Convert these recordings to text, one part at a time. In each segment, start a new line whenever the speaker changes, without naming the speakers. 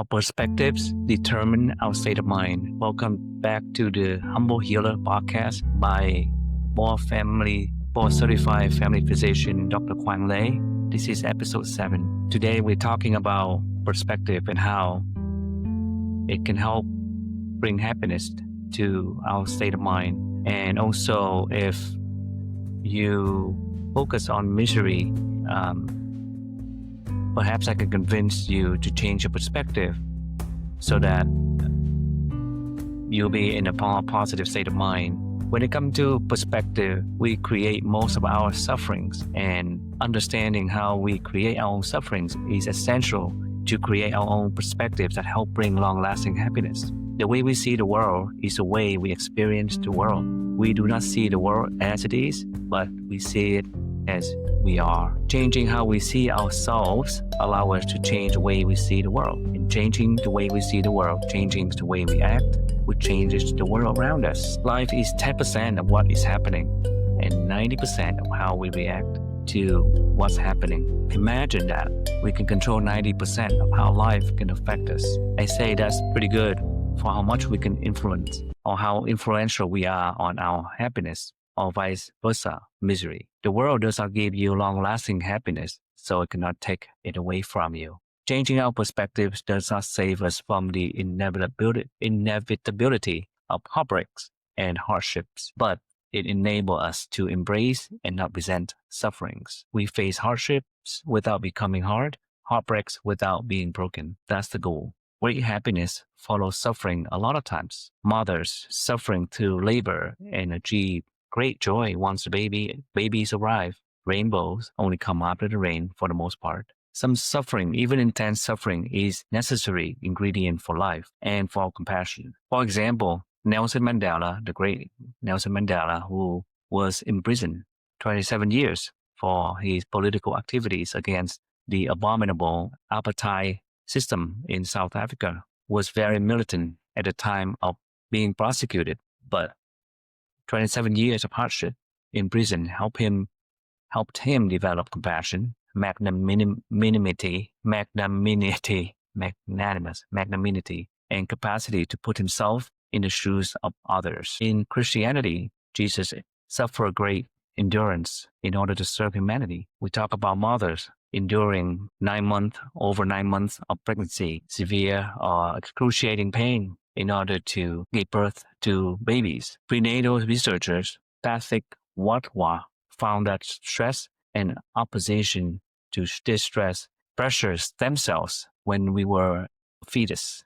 Our perspectives determine our state of mind. Welcome back to the Humble Healer podcast by board certified family physician Dr. Quang Lei. This is episode 7. Today we're talking about perspective and how it can help bring happiness to our state of mind. And also, if you focus on misery, perhaps I can convince you to change your perspective so that you'll be in a positive state of mind. When it comes to perspective, we create most of our sufferings, and understanding how we create our own sufferings is essential to create our own perspectives that help bring long-lasting happiness. The way we see the world is the way we experience the world. We do not see the world as it is, but we see it as we are. Changing how we see ourselves allow us to change the way we see the world. And changing the way we see the world, changing the way we act, which changes the world around us. Life is 10% of what is happening and 90% of how we react to what's happening. Imagine that we can control 90% of how life can affect us. I say that's pretty good for how much we can influence or how influential we are on our happiness, or vice versa, misery. The world does not give you long-lasting happiness, so it cannot take it away from you. Changing our perspectives does not save us from the inevitability of heartbreaks and hardships, but it enables us to embrace and not resent sufferings. We face hardships without becoming hard, heartbreaks without being broken. That's the goal. Great happiness follows suffering a lot of times. Mothers suffering through labor and achieve great joy once the babies arrive. Rainbows only come after the rain for the most part. Some suffering, even intense suffering, is necessary ingredient for life and for compassion. For example, Nelson Mandela, the great Nelson Mandela, who was imprisoned 27 years for his political activities against the abominable apartheid system in South Africa, was very militant at the time of being prosecuted, but 27 years of hardship in prison helped him develop compassion, magnanimity, and capacity to put himself in the shoes of others. In Christianity, Jesus suffered great endurance in order to serve humanity. We talk about mothers enduring over 9 months of pregnancy, severe or excruciating pain in order to give birth to babies. Prenatal researchers Patrick Wadhwa found that stress and opposition to distress pressures stem cells when we were fetuses,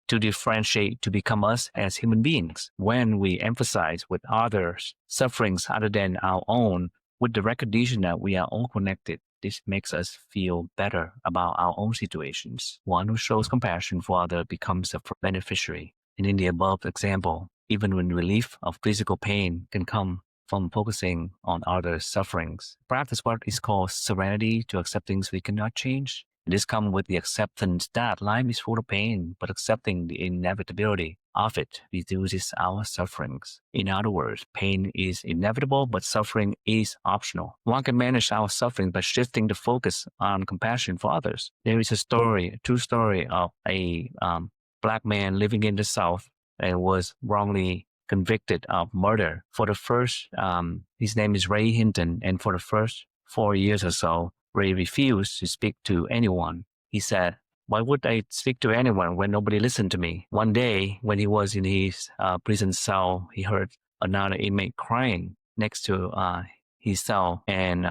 to differentiate to become us as human beings. When we emphasize with others' sufferings other than our own, with the recognition that we are all connected, this makes us feel better about our own situations. One who shows compassion for others becomes a beneficiary. And in the above example, even when relief of physical pain can come from focusing on others' sufferings, practice what is called serenity to accept things we cannot change. This comes with the acceptance that life is full of pain, but accepting the inevitability of it reduces our sufferings. In other words, pain is inevitable, but suffering is optional. One can manage our suffering by shifting the focus on compassion for others. There is a true story of a black man living in the South and was wrongly convicted of murder. His name is Ray Hinton, and for the first 4 years or so, Ray refused to speak to anyone. He said, "Why would I speak to anyone when nobody listened to me?" One day, when he was in his prison cell, he heard another inmate crying next to his cell, and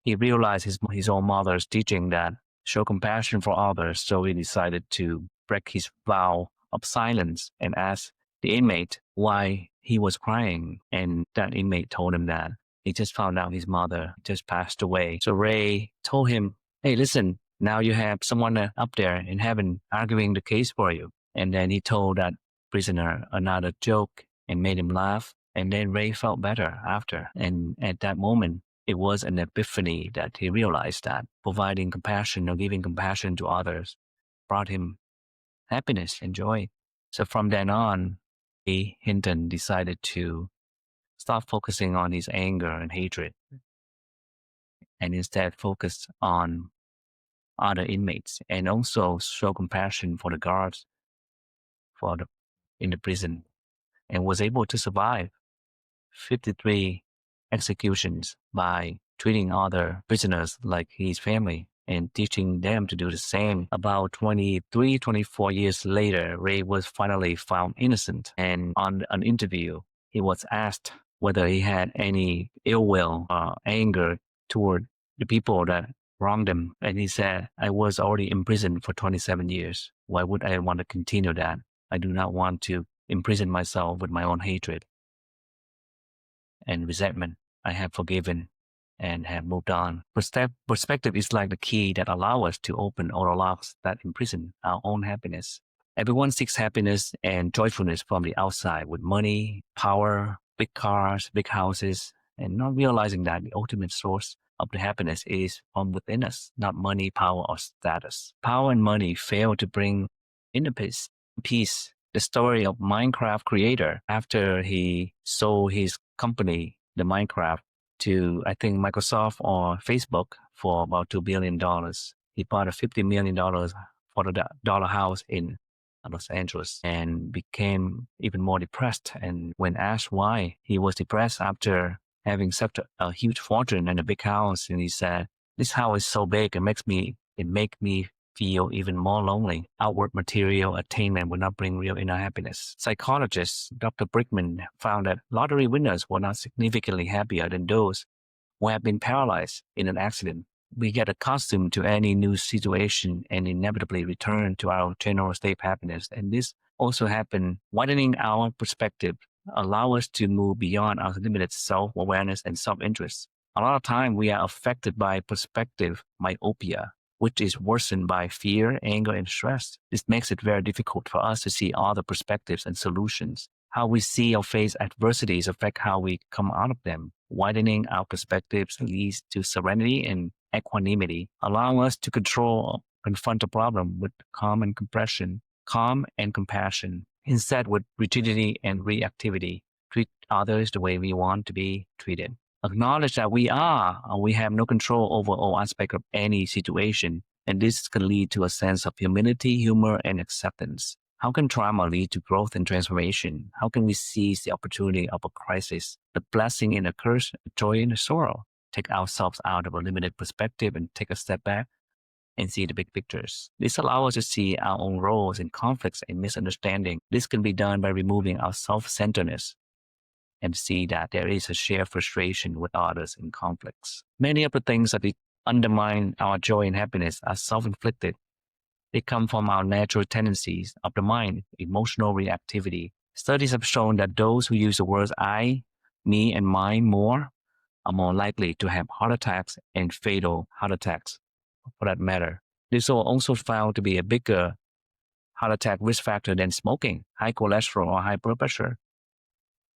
he realized his own mother's teaching that show compassion for others. So he decided to break his vow of silence and ask the inmate why he was crying, and that inmate told him that he just found out his mother just passed away. So Ray told him, "Hey, listen, now you have someone up there in heaven arguing the case for you." And then he told that prisoner another joke and made him laugh. And then Ray felt better after. And at that moment, it was an epiphany that he realized that providing compassion or giving compassion to others brought him happiness and joy. So from then on, Hinton decided to stop focusing on his anger and hatred and instead focus on other inmates and also show compassion for the guards in the prison, and was able to survive 53 executions by treating other prisoners like his family and teaching them to do the same. About 23, 24 years later, Ray was finally found innocent. And on an interview, he was asked whether he had any ill will or anger toward the people that wronged him. And he said, I was already in prison for 27 years. Why would I want to continue that? I do not want to imprison myself with my own hatred and resentment. I have forgiven and have moved on. Perspective is like the key that allows us to open all the locks that imprison our own happiness. Everyone seeks happiness and joyfulness from the outside with money, power, big cars, big houses, and not realizing that the ultimate source of the happiness is from within us, not money, power, or status. Power and money fail to bring inner peace. The story of Minecraft creator after he sold his company, the Minecraft, to I think Microsoft or Facebook for about $2 billion. He bought a $50 million for the dollar house in Los Angeles and became even more depressed. And when asked why he was depressed after having such a huge fortune and a big house, and he said, this house is so big, it makes me feel even more lonely. Outward material attainment will not bring real inner happiness. Psychologist Dr. Brickman found that lottery winners were not significantly happier than those who have been paralyzed in an accident. We get accustomed to any new situation and inevitably return to our general state of happiness. And this also happened, widening our perspective, allow us to move beyond our limited self-awareness and self-interest. A lot of time we are affected by perspective myopia, which is worsened by fear, anger, and stress. This makes it very difficult for us to see other perspectives and solutions. How we see or face adversities affect how we come out of them. Widening our perspectives leads to serenity and equanimity, allowing us to confront a problem with calm and compassion, instead with rigidity and reactivity. Treat others the way we want to be treated. Acknowledge that we have no control over all aspects of any situation, and this can lead to a sense of humility, humor, and acceptance. How can trauma lead to growth and transformation? How can we seize the opportunity of a crisis, the blessing in a curse, the joy in a sorrow? Take ourselves out of a limited perspective and take a step back and see the big pictures. This allows us to see our own roles in conflicts and misunderstanding. This can be done by removing our self-centeredness and see that there is a shared frustration with others in conflicts. Many of the things that undermine our joy and happiness are self-inflicted. They come from our natural tendencies of the mind, emotional reactivity. Studies have shown that those who use the words I, me, and mine more are more likely to have heart attacks and fatal heart attacks, for that matter. This was also found to be a bigger heart attack risk factor than smoking, high cholesterol, or high blood pressure.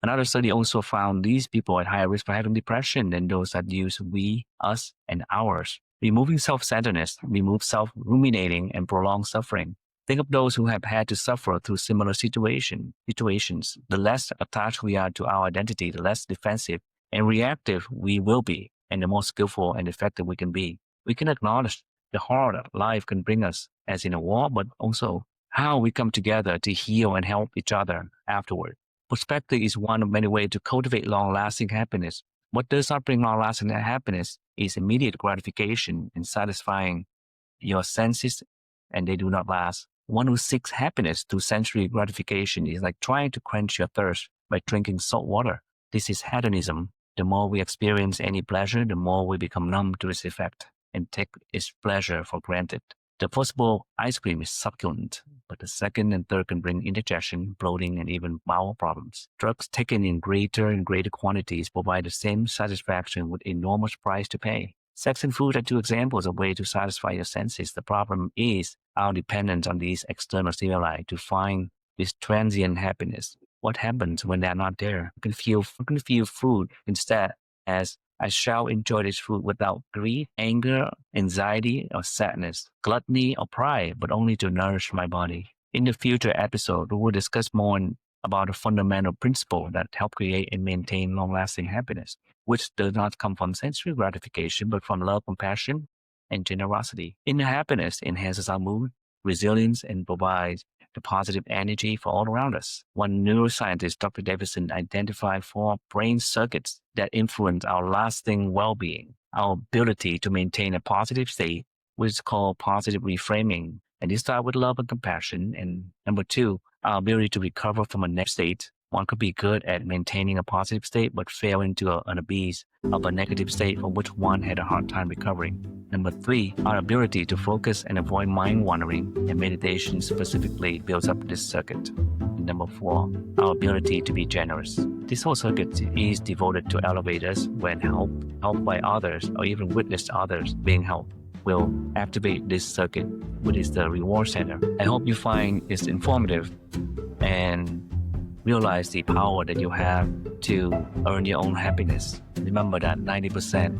Another study also found these people at higher risk for having depression than those that use we, us, and ours. Removing self-centeredness removes self-ruminating and prolonged suffering. Think of those who have had to suffer through similar situations. The less attached we are to our identity, the less defensive and reactive we will be, and the more skillful and effective we can be. We can acknowledge the horror that life can bring us, as in a war, but also how we come together to heal and help each other afterward. Perspective is one of many ways to cultivate long-lasting happiness. What does not bring long-lasting happiness is immediate gratification and satisfying your senses, and they do not last. One who seeks happiness through sensory gratification is like trying to quench your thirst by drinking salt water. This is hedonism. The more we experience any pleasure, the more we become numb to its effect and take its pleasure for granted. The first bowl of ice cream is succulent, but the second and third can bring indigestion, bloating, and even bowel problems. Drugs taken in greater and greater quantities provide the same satisfaction with enormous price to pay. Sex and food are two examples of ways to satisfy your senses. The problem is our dependence on these external stimuli to find this transient happiness. What happens when they're not there? You can feel food instead as I shall enjoy this food without greed, anger, anxiety, or sadness, gluttony, or pride, but only to nourish my body. In the future episode, we will discuss more about the fundamental principle that help create and maintain long-lasting happiness, which does not come from sensory gratification, but from love, compassion, and generosity. Inner happiness enhances our mood, resilience, and provides the positive energy for all around us. One neuroscientist, Dr. Davidson, identified 4 brain circuits that influence our lasting well-being. Our ability to maintain a positive state, which is called positive reframing. And this start with love and compassion. And number 2, our ability to recover from a negative state. One could be good at maintaining a positive state, but fail into an abyss of a negative state from which one had a hard time recovering. Number 3, our ability to focus and avoid mind wandering, and meditation specifically builds up this circuit. And number 4, our ability to be generous. This whole circuit is devoted to elevate us when helped by others, or even witness others being helped will activate this circuit, which is the reward center. I hope you find it's informative and realize the power that you have to earn your own happiness. Remember that 90%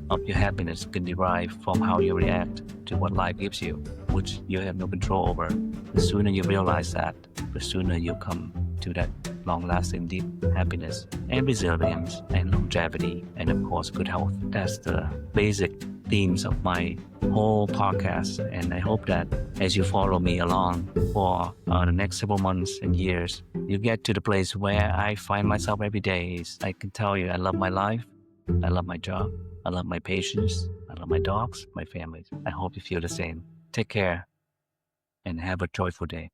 of your happiness can derive from how you react to what life gives you, which you have no control over. The sooner you realize that, the sooner you come to that long-lasting deep happiness and resilience and longevity and, of course, good health. That's the basic themes of my whole podcast, and I hope that as you follow me along for the next several months and years, you get to the place where I find myself every day. I can tell you I love my life, I love my job, I love my patients, I love my dogs, my family. I hope you feel the same. Take care and have a joyful day.